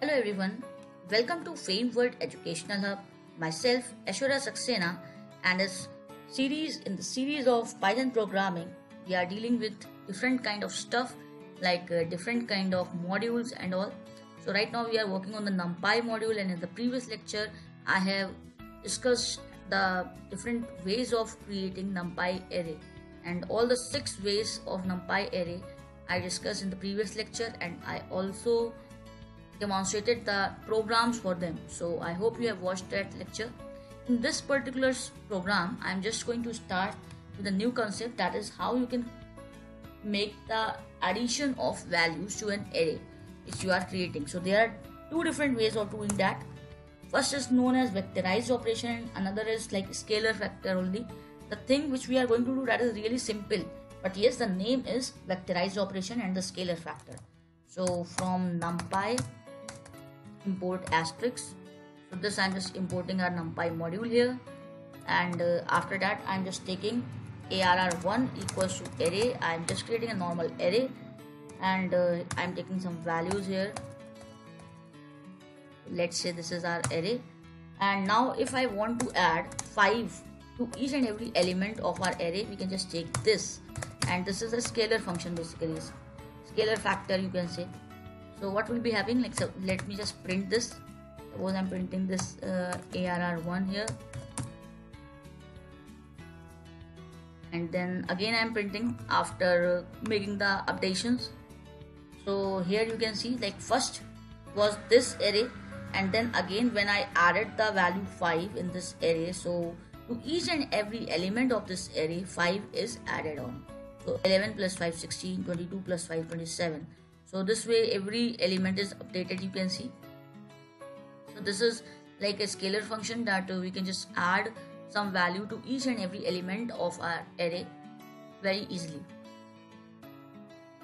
Hello everyone, welcome to Fame World Educational Hub. Myself, Ashura Saxena, and in the series of Python programming, we are dealing with different kind of stuff like different kind of modules and all. So right now we are working on the NumPy module, and in the previous lecture I have discussed the different ways of creating NumPy array, and all the 6 ways of NumPy array I discussed in the previous lecture, and I also demonstrated the programs for them. So I hope you have watched that lecture. In this particular program, I am just going to start with a new concept, that is how you can make the addition of values to an array which you are creating. So there are two different ways of doing that. First is known as vectorized operation, and another is like scalar factor only. The thing which we are going to do, that is really simple, but yes, the name is vectorized operation and the scalar factor. So from NumPy import asterisk. So this I'm just importing our NumPy module here, and after that I'm just taking arr1 equals to array. I'm just creating a normal array, and I'm taking some values here. Let's say this is our array, and now if I want to add 5 to each and every element of our array, we can just take this, and this is a scalar function, basically scalar factor you can say. So what will be happening, like, so let me just print this. Suppose I'm printing this arr1 here, and then again I'm printing after making the updations. So here you can see, like, first was this array, and then again when I added the value 5 in this array, so to each and every element of this array 5 is added on. So 11 plus 5 16, 22 plus 5 27. So this way every element is updated, you can see. So this is like a scalar function that we can just add some value to each and every element of our array very easily.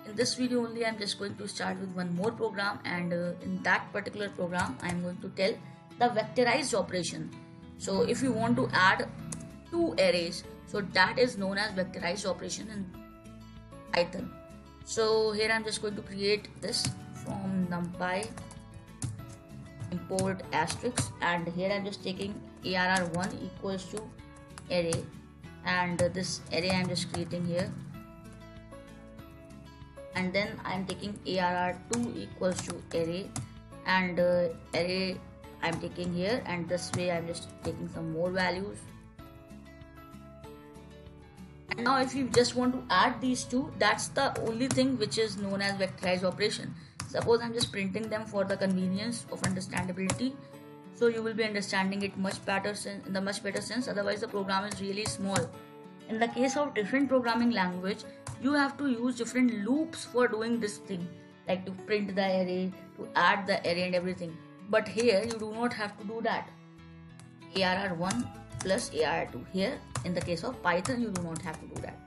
In this video only I'm just going to start with one more program, and in that particular program I'm going to tell the vectorized operation. So if you want to add 2 arrays, so that is known as vectorized operation in Python. So here I'm just going to create this from NumPy import asterisk, and here I'm just taking arr1 equals to array, and this array I'm just creating here, and then I'm taking arr2 equals to array, and array I'm taking here, and this way I'm just taking some more values. And now if you just want to add these two, that's the only thing which is known as vectorized operation. Suppose I'm just printing them for the convenience of understandability, so you will be understanding it much better in the much better sense. Otherwise the program is really small. In the case of different programming language, you have to use different loops for doing this thing, like to print the array, to add the array and everything. But here you do not have to do that. arr1 plus arr2. Here in the case of Python you do not have to do that.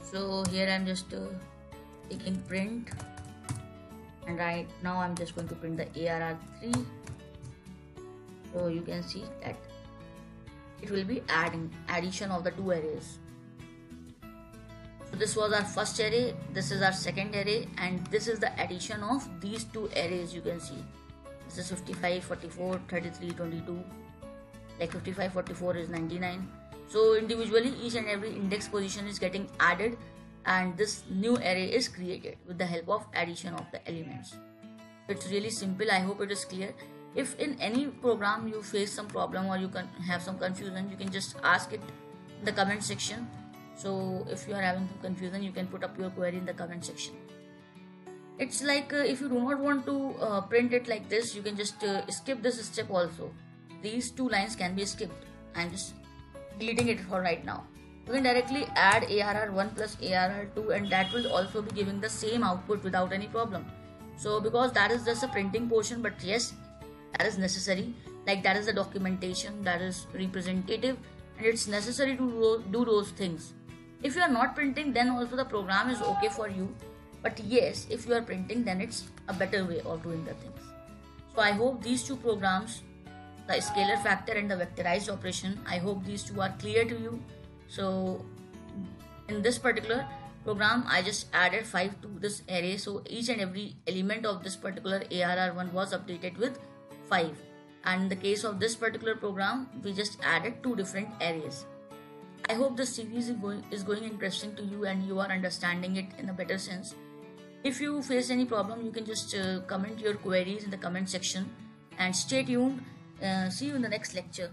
So here I'm just taking print, and right now I'm just going to print the arr3. So you can see that it will be addition of the 2 arrays. So this was our first array, this is our second array, and this is the addition of these 2 arrays. You can see this is 55, 44, 33, 22. Like 55, 44 is 99. So individually each and every index position is getting added, and this new array is created with the help of addition of the elements. It's really simple. I hope it is clear. If in any program you face some problem or you can have some confusion, you can just ask it in the comment section. So if you are having some confusion, you can put up your query in the comment section. It's like if you do not want to print it like this, you can just skip this step also. These 2 lines can be skipped. I'm just deleting it for right now. You can directly add arr1 plus arr2, and that will also be giving the same output without any problem. So because that is just a printing portion, but yes, that is necessary. Like, that is the documentation, that is representative, and it's necessary to do those things. If you are not printing, then also the program is okay for you. But yes, if you are printing, then it's a better way of doing the things. So I hope these 2 programs, the scalar factor and the vectorized operation, I hope these 2 are clear to you. So in this particular, program, I just added 5 to this array. So each and every element of this particular ARR1 was updated with 5. And in the case of this particular program, we just added 2 different arrays. I hope this series is going interesting to you and you are understanding it in a better sense. If you face any problem, you can just comment your queries in the comment section, and stay tuned. See you in the next lecture.